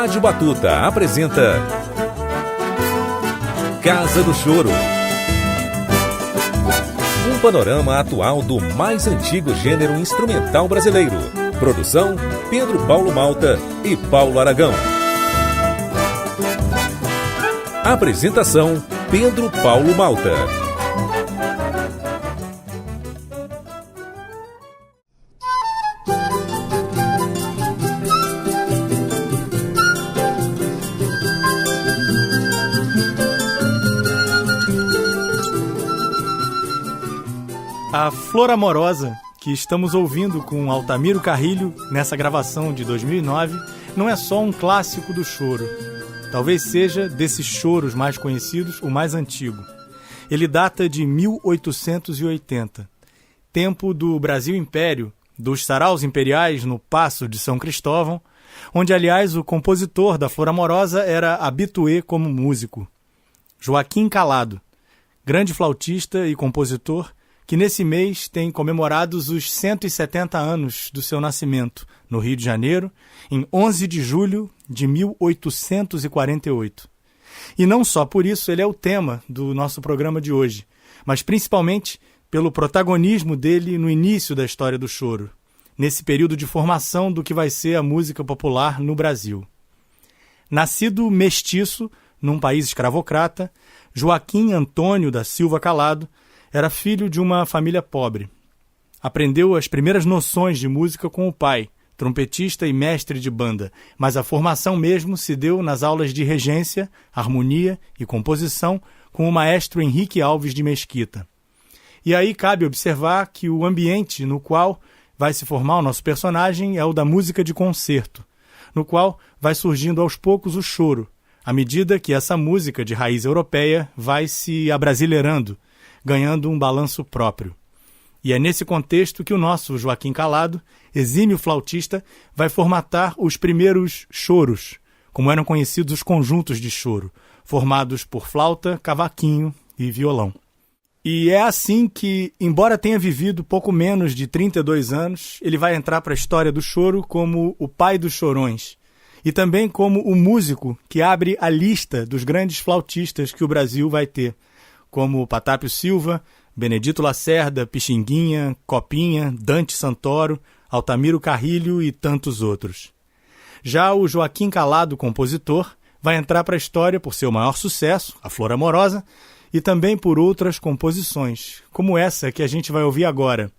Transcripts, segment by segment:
Rádio Batuta apresenta Casa do Choro. Um panorama atual do mais antigo gênero instrumental brasileiro. Produção: Pedro Paulo Malta e Paulo Aragão. Apresentação: Pedro Paulo Malta. A Flor Amorosa, que estamos ouvindo com Altamiro Carrilho nessa gravação de 2009, não é só um clássico do choro. Talvez seja, desses choros mais conhecidos, o mais antigo. Ele data de 1880, tempo do Brasil Império, dos saraus imperiais no Paço de São Cristóvão, onde, aliás, o compositor da Flor Amorosa era habitué como músico. Joaquim Calado, grande flautista e compositor, que nesse mês tem comemorados os 170 anos do seu nascimento, no Rio de Janeiro, em 11 de julho de 1848. E não só por isso ele é o tema do nosso programa de hoje, mas principalmente pelo protagonismo dele no início da história do choro, nesse período de formação do que vai ser a música popular no Brasil. Nascido mestiço num país escravocrata, Joaquim Antônio da Silva Calado era filho de uma família pobre. Aprendeu as primeiras noções de música com o pai, trompetista e mestre de banda, mas a formação mesmo se deu nas aulas de regência, harmonia e composição com o maestro Henrique Alves de Mesquita. E aí cabe observar que o ambiente no qual vai se formar o nosso personagem é o da música de concerto, no qual vai surgindo aos poucos o choro, à medida que essa música de raiz europeia vai se abrasileirando, ganhando um balanço próprio. E é nesse contexto que o nosso Joaquim Calado, exímio flautista, vai formatar os primeiros choros, como eram conhecidos os conjuntos de choro, formados por flauta, cavaquinho e violão. E é assim que, embora tenha vivido pouco menos de 32 anos, ele vai entrar para a história do choro como o pai dos chorões, e também como o músico que abre a lista dos grandes flautistas que o Brasil vai ter, como Patápio Silva, Benedito Lacerda, Pixinguinha, Copinha, Dante Santoro, Altamiro Carrilho e tantos outros. Já o Joaquim Calado, compositor, vai entrar para a história por seu maior sucesso, A Flor Amorosa, e também por outras composições, como essa que a gente vai ouvir agora,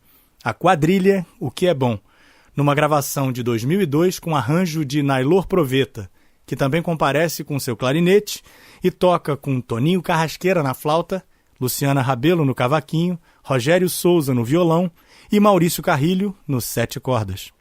A Quadrilha, O Que É Bom, numa gravação de 2002 com arranjo de Nailor Proveta, que também comparece com seu clarinete e toca com Toninho Carrasqueira na flauta, Luciana Rabelo no cavaquinho, Rogério Souza no violão e Maurício Carrilho nos 7 cordas.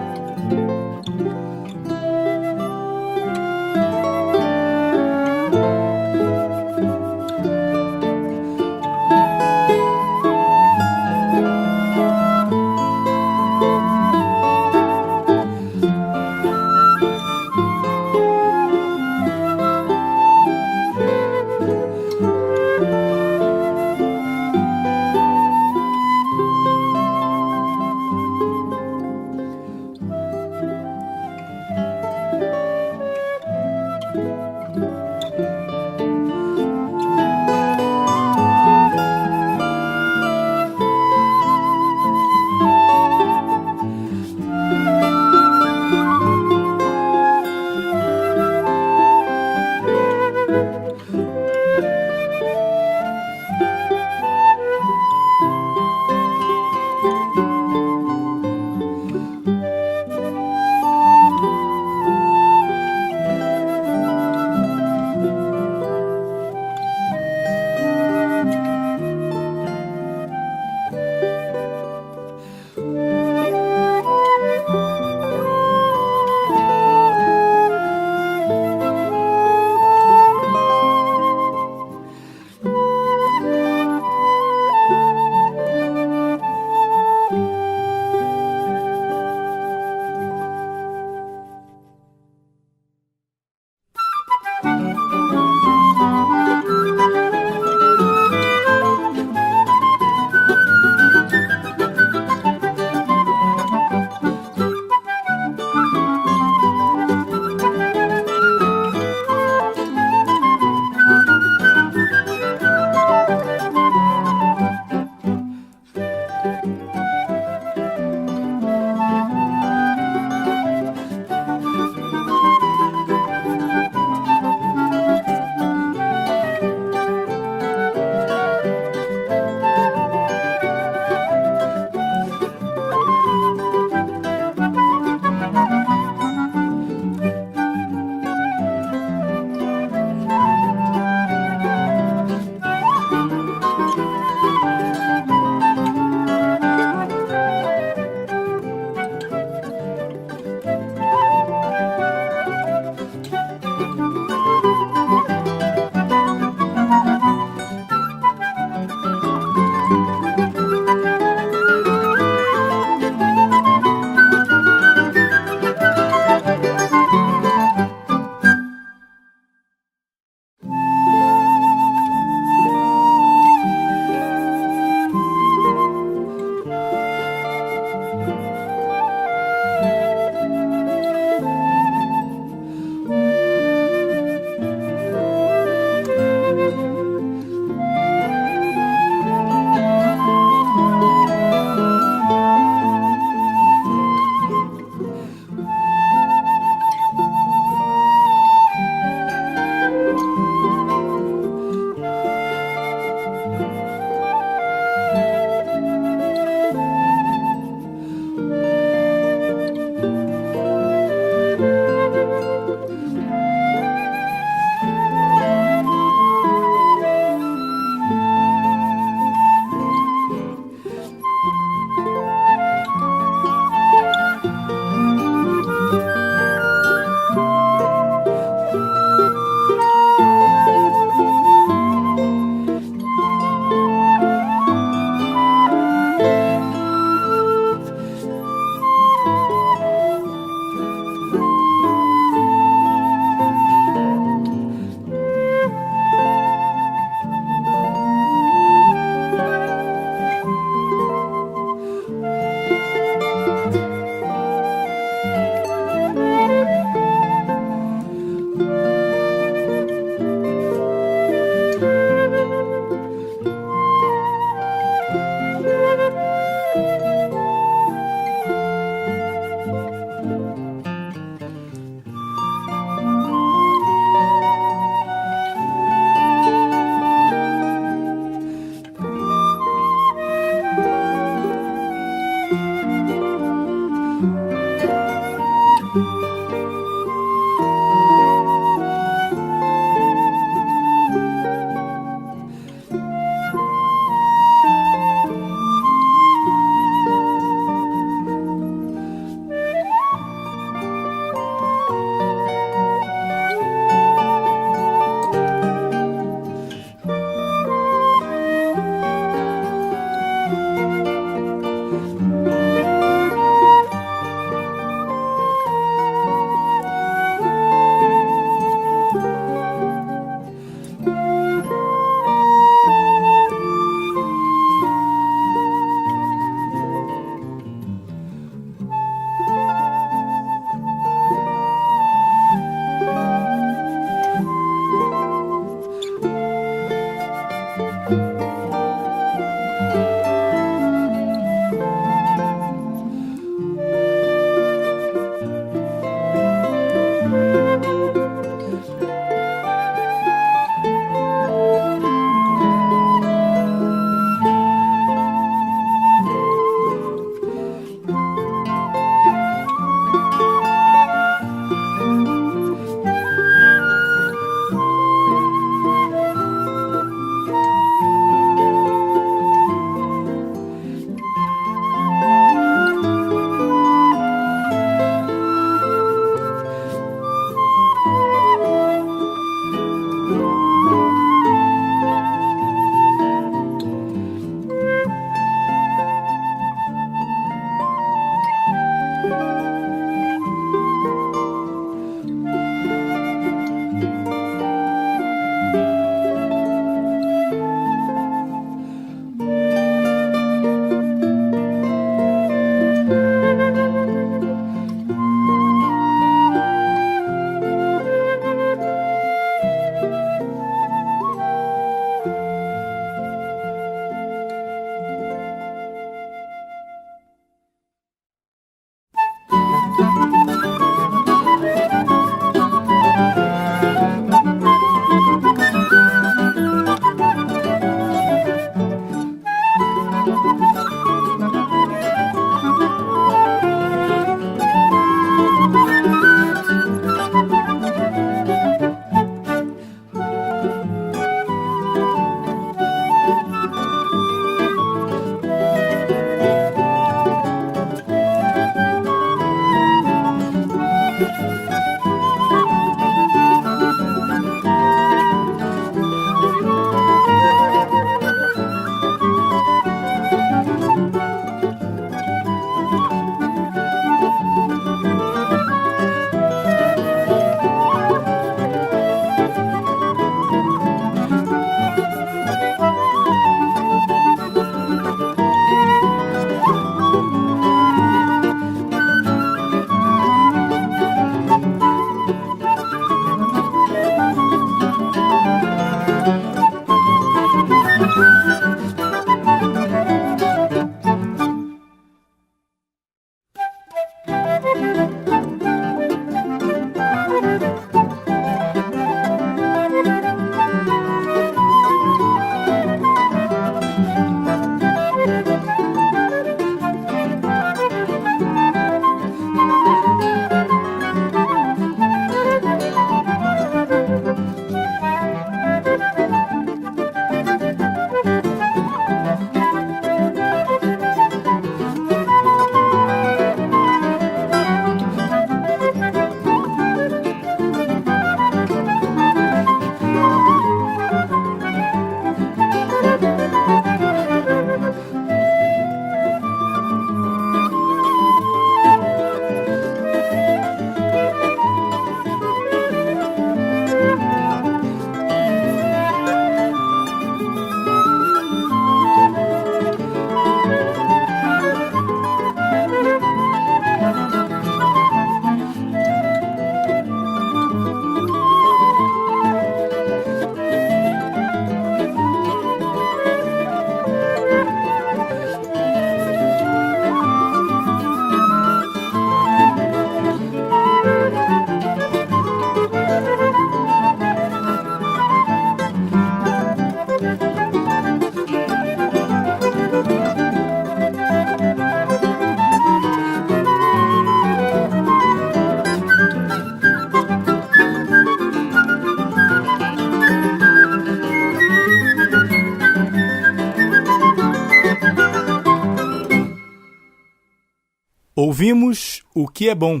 Ouvimos O Que é Bom,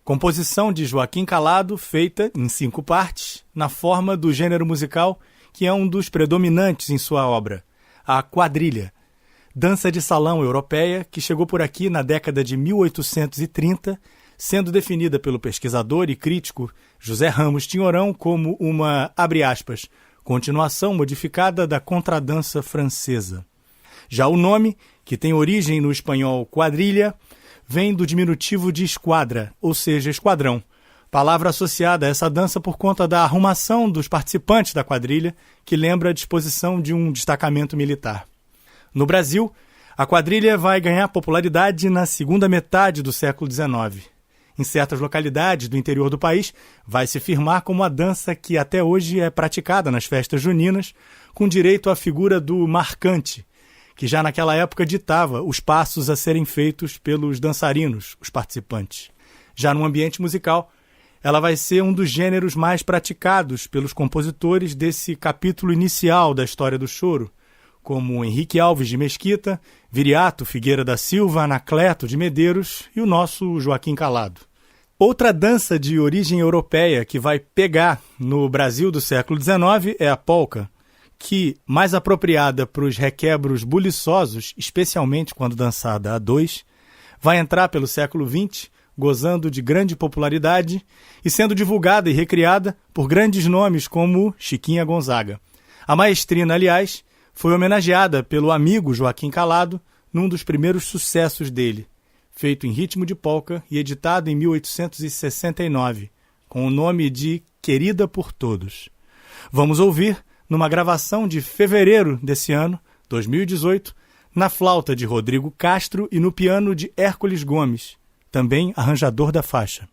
composição de Joaquim Calado, feita em 5 partes, na forma do gênero musical que é um dos predominantes em sua obra, a quadrilha, dança de salão europeia que chegou por aqui na década de 1830, sendo definida pelo pesquisador e crítico José Ramos Tinhorão como uma, abre aspas, continuação modificada da contradança francesa. Já o nome, que tem origem no espanhol quadrilha, vem do diminutivo de esquadra, ou seja, esquadrão, palavra associada a essa dança por conta da arrumação dos participantes da quadrilha, que lembra a disposição de um destacamento militar. No Brasil, a quadrilha vai ganhar popularidade na segunda metade do século XIX. Em certas localidades do interior do país, vai se firmar como a dança que até hoje é praticada nas festas juninas, com direito à figura do marcante, que já naquela época ditava os passos a serem feitos pelos dançarinos, os participantes. Já no ambiente musical, ela vai ser um dos gêneros mais praticados pelos compositores desse capítulo inicial da história do choro, como Henrique Alves de Mesquita, Viriato Figueira da Silva, Anacleto de Medeiros e o nosso Joaquim Calado. Outra dança de origem europeia que vai pegar no Brasil do século XIX é a polca, que, mais apropriada para os requebros buliçosos, especialmente quando dançada a 2, vai entrar pelo século XX, gozando de grande popularidade e sendo divulgada e recriada por grandes nomes como Chiquinha Gonzaga. A maestrina, aliás, foi homenageada pelo amigo Joaquim Calado num dos primeiros sucessos dele, feito em ritmo de polca e editado em 1869, com o nome de Querida por Todos. Vamos ouvir numa gravação de fevereiro desse ano, 2018, na flauta de Rodrigo Castro e no piano de Hércules Gomes, também arranjador da faixa.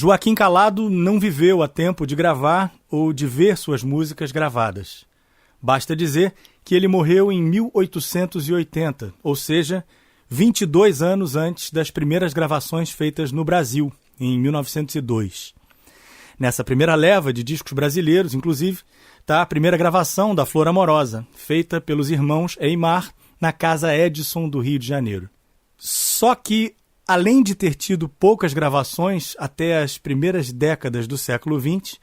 Joaquim Calado não viveu a tempo de gravar ou de ver suas músicas gravadas. Basta dizer que ele morreu em 1880, ou seja, 22 anos antes das primeiras gravações feitas no Brasil, em 1902. Nessa primeira leva de discos brasileiros, inclusive, está a primeira gravação da Flor Amorosa, feita pelos irmãos Eymar na Casa Edison do Rio de Janeiro. Só que, além de ter tido poucas gravações até as primeiras décadas do século XX,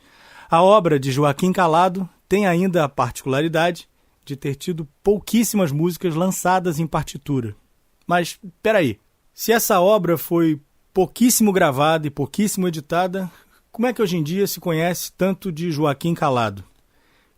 a obra de Joaquim Calado tem ainda a particularidade de ter tido pouquíssimas músicas lançadas em partitura. Mas, peraí, se essa obra foi pouquíssimo gravada e pouquíssimo editada, como é que hoje em dia se conhece tanto de Joaquim Calado?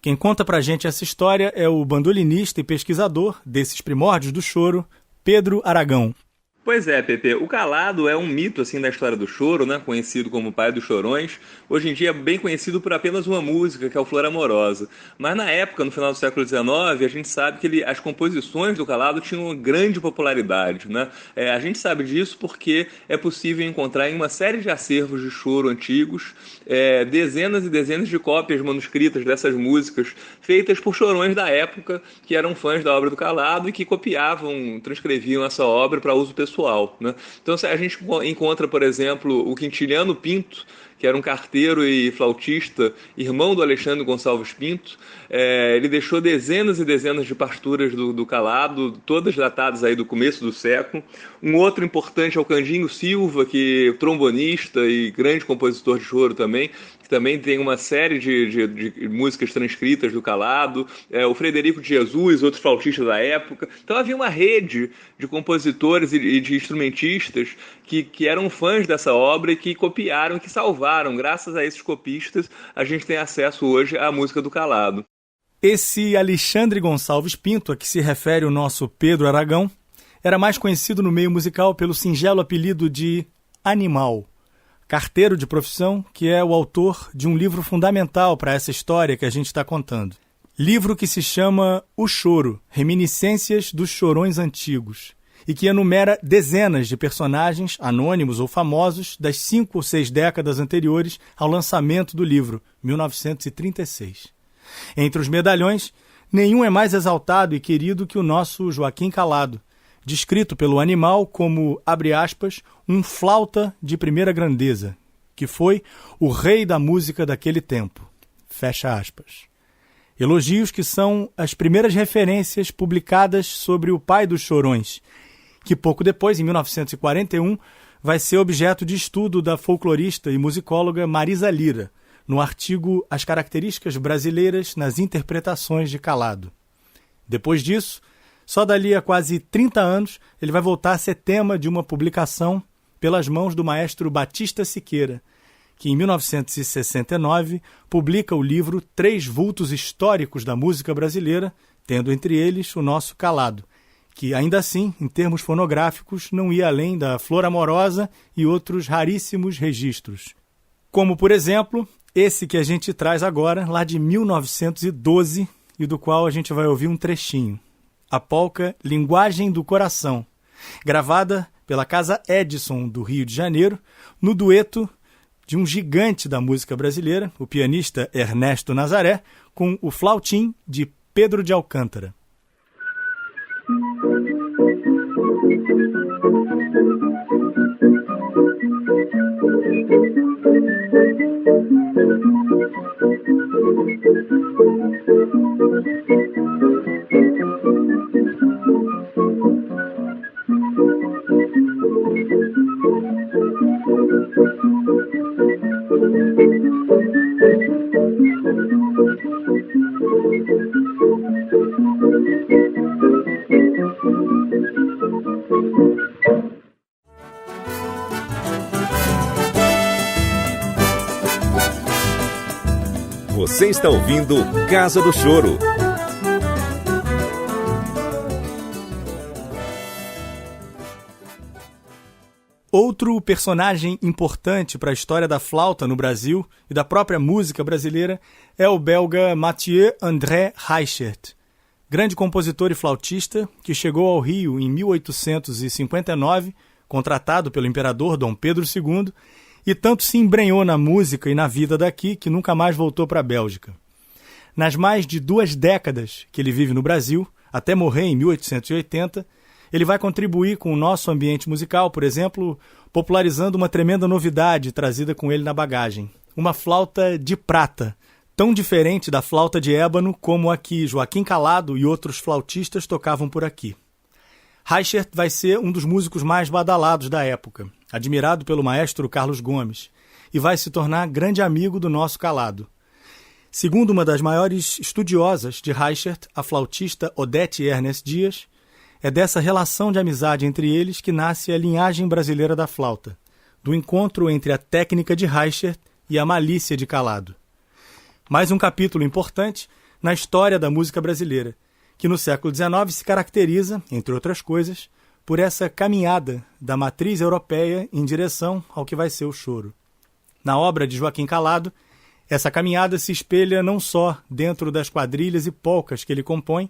Quem conta pra gente essa história é o bandolinista e pesquisador desses primórdios do choro, Pedro Aragão. Pois é, Pepe, o Calado é um mito assim da história do choro, né? Conhecido como pai dos chorões. Hoje em dia é bem conhecido por apenas uma música, que é o Flor Amorosa. Mas na época, no final do século XIX, a gente sabe que as composições do Calado tinham uma grande popularidade, né? A gente sabe disso porque é possível encontrar em uma série de acervos de choro antigos dezenas e dezenas de cópias manuscritas dessas músicas feitas por chorões da época que eram fãs da obra do Calado e que copiavam, transcreviam essa obra para uso pessoal. Né? Então a gente encontra, por exemplo, o Quintiliano Pinto, que era um carteiro e flautista, irmão do Alexandre Gonçalves Pinto. Ele deixou dezenas e dezenas de partituras do Calado, todas datadas aí do começo do século. Um outro importante é o Candinho Silva, que é trombonista e grande compositor de choro também, que também tem uma série de músicas transcritas do Calado. O Frederico de Jesus, outro flautista da época. Então havia uma rede de compositores e de instrumentistas que eram fãs dessa obra e que copiaram, que salvaram. Graças a esses copistas, a gente tem acesso hoje à música do Calado. Esse Alexandre Gonçalves Pinto, a que se refere o nosso Pedro Aragão, era mais conhecido no meio musical pelo singelo apelido de Animal, carteiro de profissão, que é o autor de um livro fundamental para essa história que a gente está contando. Livro que se chama O Choro, Reminiscências dos Chorões Antigos, e que enumera dezenas de personagens, anônimos ou famosos, das 5 ou 6 décadas anteriores ao lançamento do livro, 1936. Entre os medalhões, nenhum é mais exaltado e querido que o nosso Joaquim Calado, descrito pelo Animal como, abre aspas, um flauta de primeira grandeza, que foi o rei da música daquele tempo, fecha aspas. Elogios que são as primeiras referências publicadas sobre o pai dos chorões, que pouco depois, em 1941, vai ser objeto de estudo da folclorista e musicóloga Marisa Lira, no artigo As Características Brasileiras nas Interpretações de Calado. Depois disso, só dali a quase 30 anos, ele vai voltar a ser tema de uma publicação pelas mãos do maestro Batista Siqueira, que em 1969 publica o livro 3 Vultos Históricos da Música Brasileira, tendo entre eles o nosso Calado, que ainda assim, em termos fonográficos, não ia além da Flor Amorosa e outros raríssimos registros. Como, por exemplo, esse que a gente traz agora, lá de 1912, e do qual a gente vai ouvir um trechinho. A polca Linguagem do Coração, gravada pela Casa Edison do Rio de Janeiro, no dueto de um gigante da música brasileira, o pianista Ernesto Nazaré, com o flautim de Pedro de Alcântara. Você está ouvindo Casa do Choro. Outro personagem importante para a história da flauta no Brasil e da própria música brasileira é o belga Mathieu André Reichert, grande compositor e flautista que chegou ao Rio em 1859, contratado pelo imperador Dom Pedro II, e tanto se embrenhou na música e na vida daqui que nunca mais voltou para a Bélgica. Nas mais de 2 décadas que ele vive no Brasil, até morrer em 1880, ele vai contribuir com o nosso ambiente musical, por exemplo, popularizando uma tremenda novidade trazida com ele na bagagem, uma flauta de prata, tão diferente da flauta de ébano como a que Joaquim Calado e outros flautistas tocavam por aqui. Reichert vai ser um dos músicos mais badalados da época, admirado pelo maestro Carlos Gomes, e vai se tornar grande amigo do nosso Calado. Segundo uma das maiores estudiosas de Reichert, a flautista Odete Ernest Dias, é dessa relação de amizade entre eles que nasce a linhagem brasileira da flauta, do encontro entre a técnica de Reichert e a malícia de Calado. Mais um capítulo importante na história da música brasileira, que no século XIX se caracteriza, entre outras coisas, por essa caminhada da matriz europeia em direção ao que vai ser o choro. Na obra de Joaquim Calado, essa caminhada se espelha não só dentro das quadrilhas e polcas que ele compõe,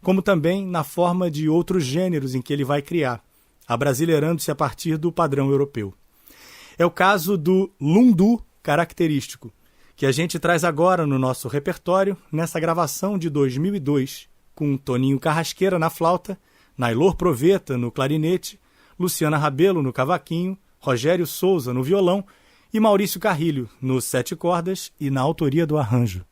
como também na forma de outros gêneros em que ele vai criar, abrasileirando-se a partir do padrão europeu. É o caso do lundu característico, que a gente traz agora no nosso repertório, nessa gravação de 2002, com Toninho Carrasqueira na flauta, Nailor Proveta no clarinete, Luciana Rabelo no cavaquinho, Rogério Souza no violão e Maurício Carrilho nos 7 cordas e na autoria do arranjo.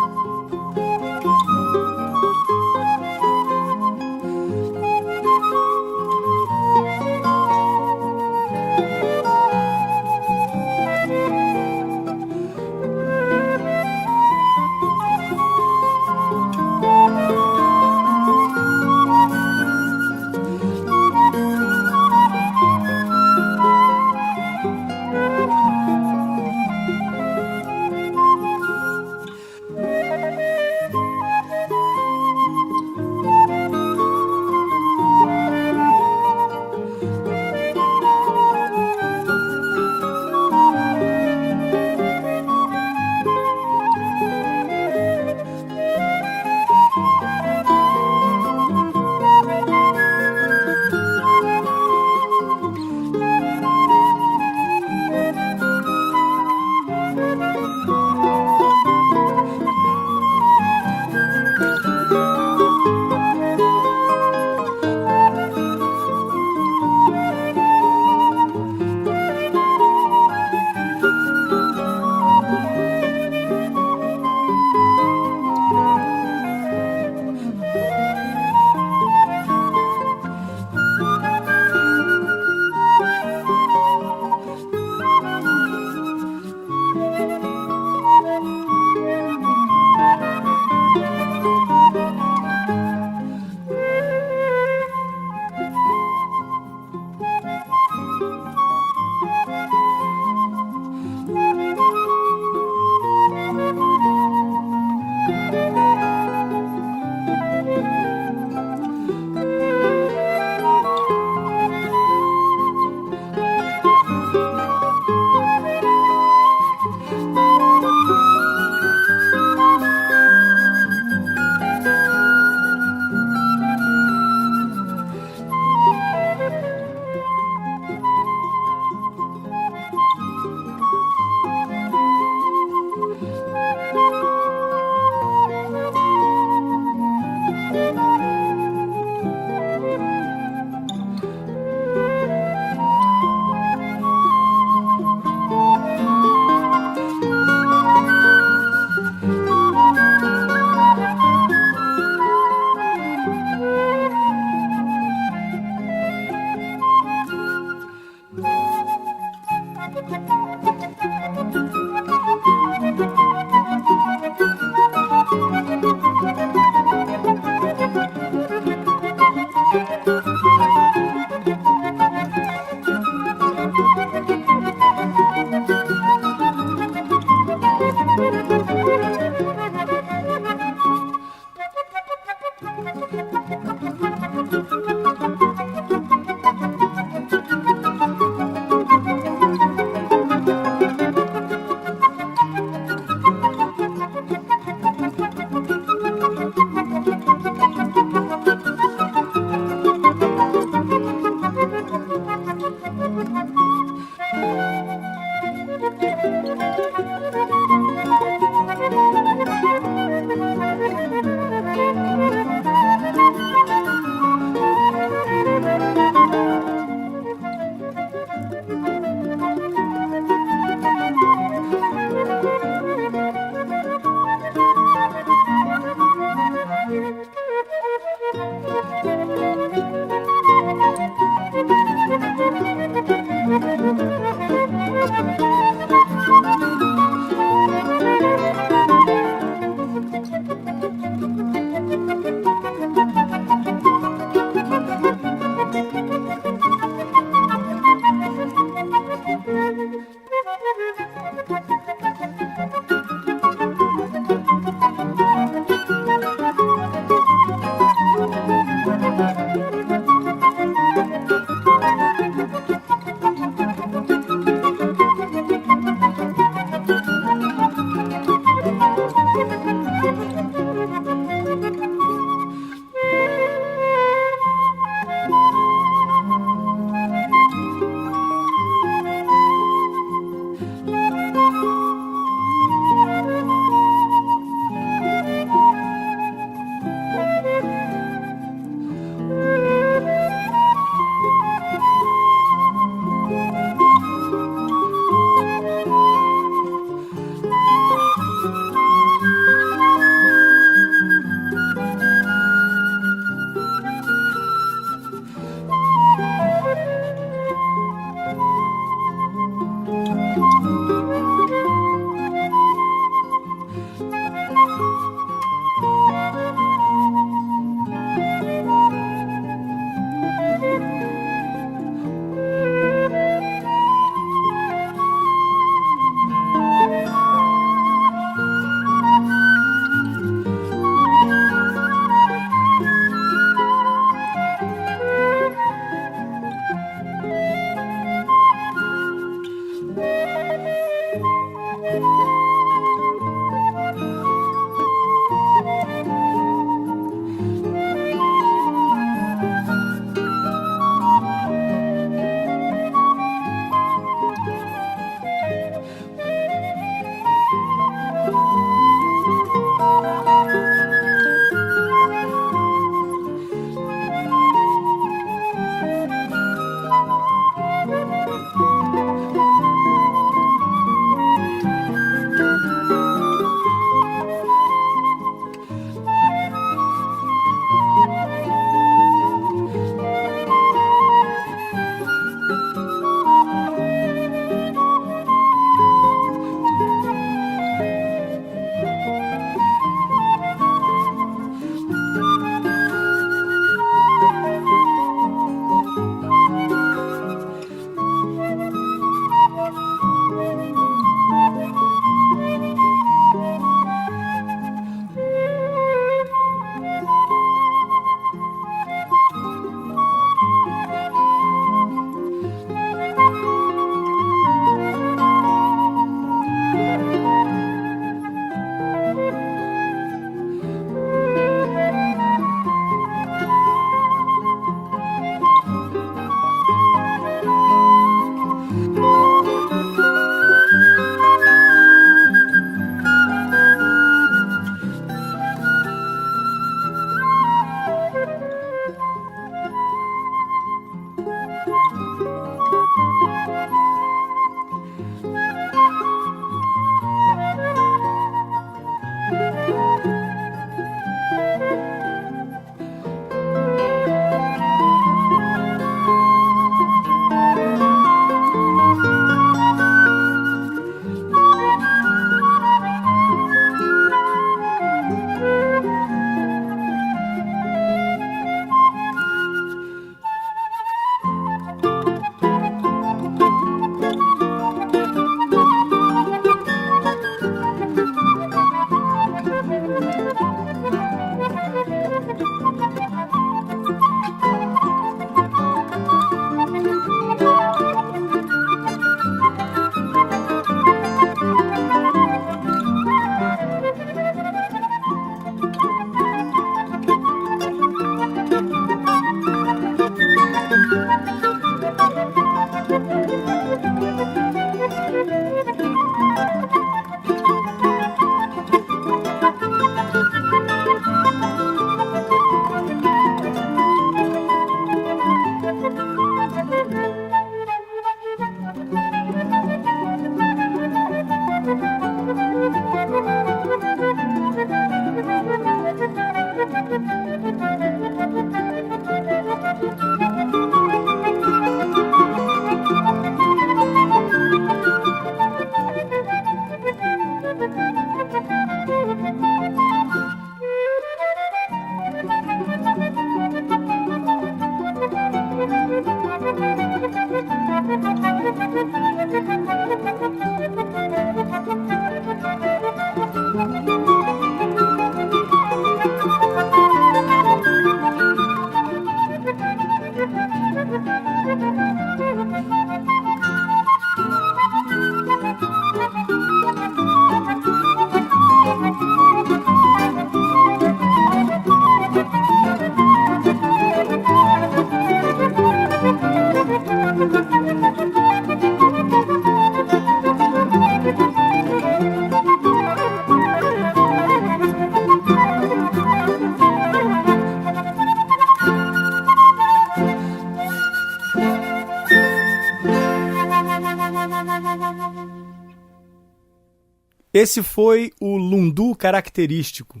Esse foi o lundu característico,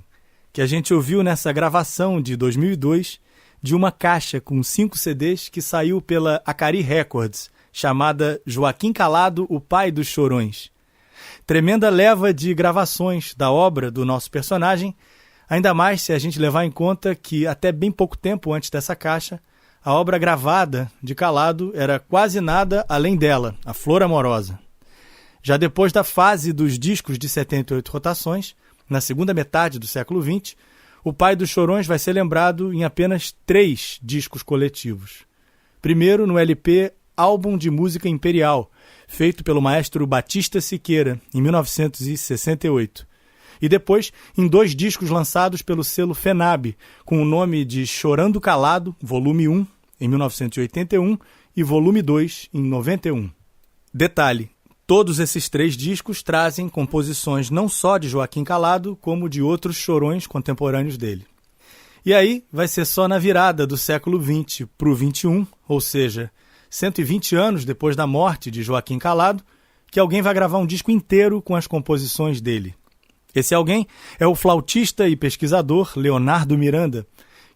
que a gente ouviu nessa gravação de 2002 de uma caixa com 5 CDs que saiu pela Acari Records, chamada Joaquim Calado, o Pai dos Chorões. Tremenda leva de gravações da obra do nosso personagem, ainda mais se a gente levar em conta que até bem pouco tempo antes dessa caixa, a obra gravada de Calado era quase nada além dela, A Flor Amorosa. Já depois da fase dos discos de 78 rotações, na segunda metade do século XX, o Pai dos Chorões vai ser lembrado em apenas 3 discos coletivos. Primeiro no LP Álbum de Música Imperial, feito pelo maestro Batista Siqueira, em 1968. E depois em 2 discos lançados pelo selo FENAB, com o nome de Chorando Calado, volume 1, em 1981, e volume 2, em 91. Detalhe, todos esses 3 discos trazem composições não só de Joaquim Calado, como de outros chorões contemporâneos dele. E aí vai ser só na virada do século XX para o XXI, ou seja, 120 anos depois da morte de Joaquim Calado, que alguém vai gravar um disco inteiro com as composições dele. Esse alguém é o flautista e pesquisador Leonardo Miranda,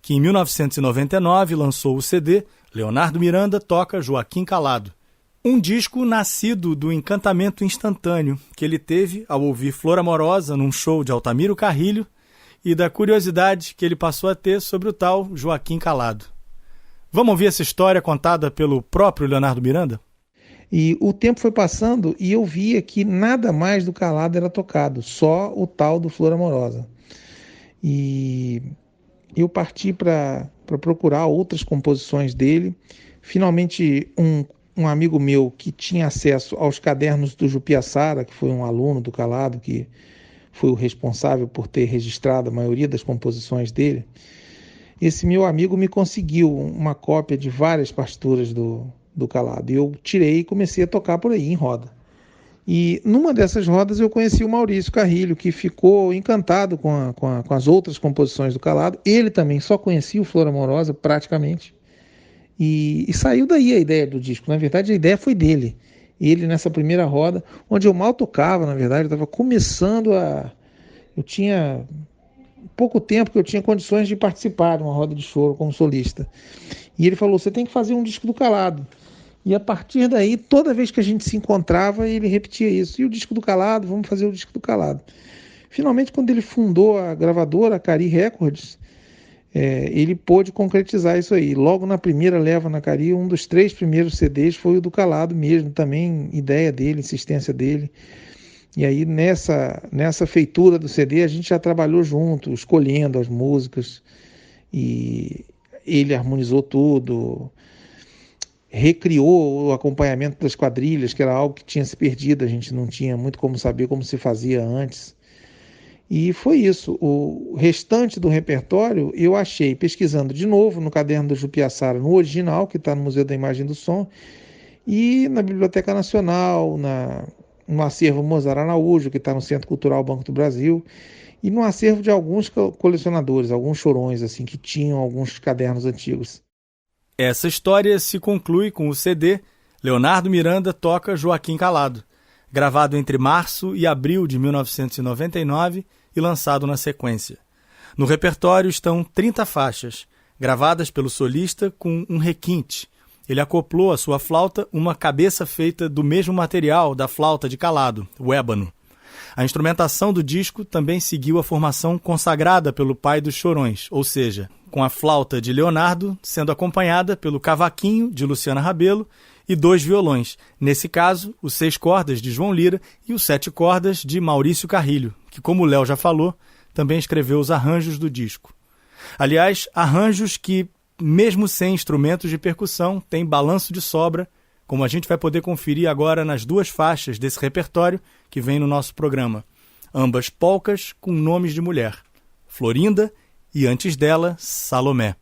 que em 1999 lançou o CD Leonardo Miranda Toca Joaquim Calado. Um disco nascido do encantamento instantâneo que ele teve ao ouvir Flor Amorosa num show de Altamiro Carrilho e da curiosidade que ele passou a ter sobre o tal Joaquim Calado. Vamos ouvir essa história contada pelo próprio Leonardo Miranda? E o tempo foi passando e eu via que nada mais do Calado era tocado, só o tal do Flor Amorosa. E eu parti para procurar outras composições dele. Finalmente, um amigo meu que tinha acesso aos cadernos do Jupiaçara, que foi um aluno do Calado, que foi o responsável por ter registrado a maioria das composições dele, esse meu amigo me conseguiu uma cópia de várias partituras do Calado. E eu tirei e comecei a tocar por aí, em roda. E numa dessas rodas eu conheci o Maurício Carrilho, que ficou encantado com as outras composições do Calado. Ele também só conhecia o Flor Amorosa, praticamente. E saiu daí a ideia do disco. Na verdade, a ideia foi dele. Ele nessa primeira roda, onde eu mal tocava, na verdade, eu estava começando a... Eu tinha pouco tempo que eu tinha condições de participar de uma roda de choro como solista. E ele falou, você tem que fazer um disco do Calado. E a partir daí, toda vez que a gente se encontrava, ele repetia isso. E o disco do Calado? Vamos fazer o disco do Calado. Finalmente, quando ele fundou a gravadora, a Acari Records, ele pôde concretizar isso aí. Logo na primeira leva na Acari, um dos 3 primeiros CDs foi o do Calado mesmo, também ideia dele, insistência dele. E aí nessa feitura do CD a gente já trabalhou junto, escolhendo as músicas, e ele harmonizou tudo, recriou o acompanhamento das quadrilhas, que era algo que tinha se perdido, a gente não tinha muito como saber como se fazia antes. E foi isso. O restante do repertório eu achei pesquisando de novo no caderno do Jupiaçara, no original, que está no Museu da Imagem e do Som, e na Biblioteca Nacional, no acervo Mozart Araújo, que está no Centro Cultural Banco do Brasil, e no acervo de alguns colecionadores, alguns chorões assim, que tinham alguns cadernos antigos. Essa história se conclui com o CD Leonardo Miranda Toca Joaquim Calado, gravado entre março e abril de 1999 e lançado na sequência. No repertório estão 30 faixas, gravadas pelo solista com um requinte. Ele acoplou à sua flauta uma cabeça feita do mesmo material da flauta de Calado, o ébano. A instrumentação do disco também seguiu a formação consagrada pelo Pai dos Chorões, ou seja, com a flauta de Leonardo sendo acompanhada pelo cavaquinho de Luciana Rabelo e 2 violões, nesse caso, os 6 cordas de João Lira e os 7 cordas de Maurício Carrilho, que, como o Léo já falou, também escreveu os arranjos do disco. Aliás, arranjos que, mesmo sem instrumentos de percussão, tem balanço de sobra, como a gente vai poder conferir agora nas 2 faixas desse repertório que vem no nosso programa. Ambas polcas com nomes de mulher, Florinda e, antes dela, Salomé.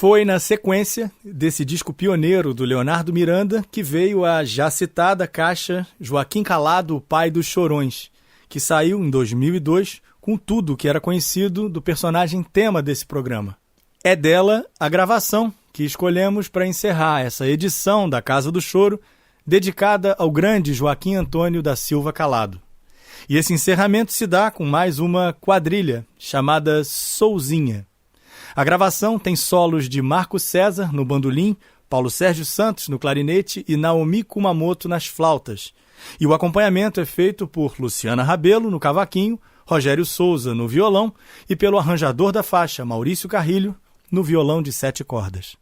Foi na sequência desse disco pioneiro do Leonardo Miranda que veio a já citada caixa Joaquim Calado, o Pai dos Chorões, que saiu em 2002 com tudo que era conhecido do personagem tema desse programa. É dela a gravação que escolhemos para encerrar essa edição da Casa do Choro, dedicada ao grande Joaquim Antônio da Silva Calado. E esse encerramento se dá com mais uma quadrilha chamada Souzinha. A gravação tem solos de Marco César no bandolim, Paulo Sérgio Santos no clarinete e Naomi Kumamoto nas flautas. E o acompanhamento é feito por Luciana Rabelo no cavaquinho, Rogério Souza no violão e pelo arranjador da faixa, Maurício Carrilho, no violão de 7 cordas.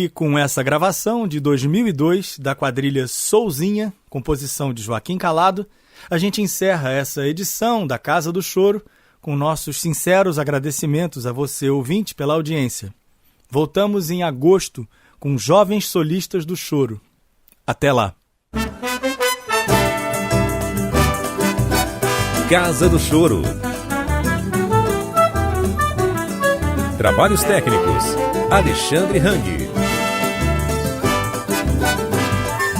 E com essa gravação de 2002 da quadrilha Souzinha, composição de Joaquim Calado, a gente encerra essa edição da Casa do Choro com nossos sinceros agradecimentos a você, ouvinte, pela audiência. Voltamos em agosto com Jovens Solistas do Choro. Até lá! Casa do Choro. Trabalhos técnicos: Alexandre Hang.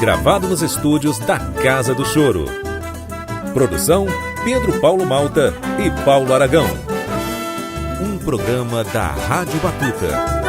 Gravado nos estúdios da Casa do Choro. Produção: Pedro Paulo Malta e Paulo Aragão. Um programa da Rádio Batuta.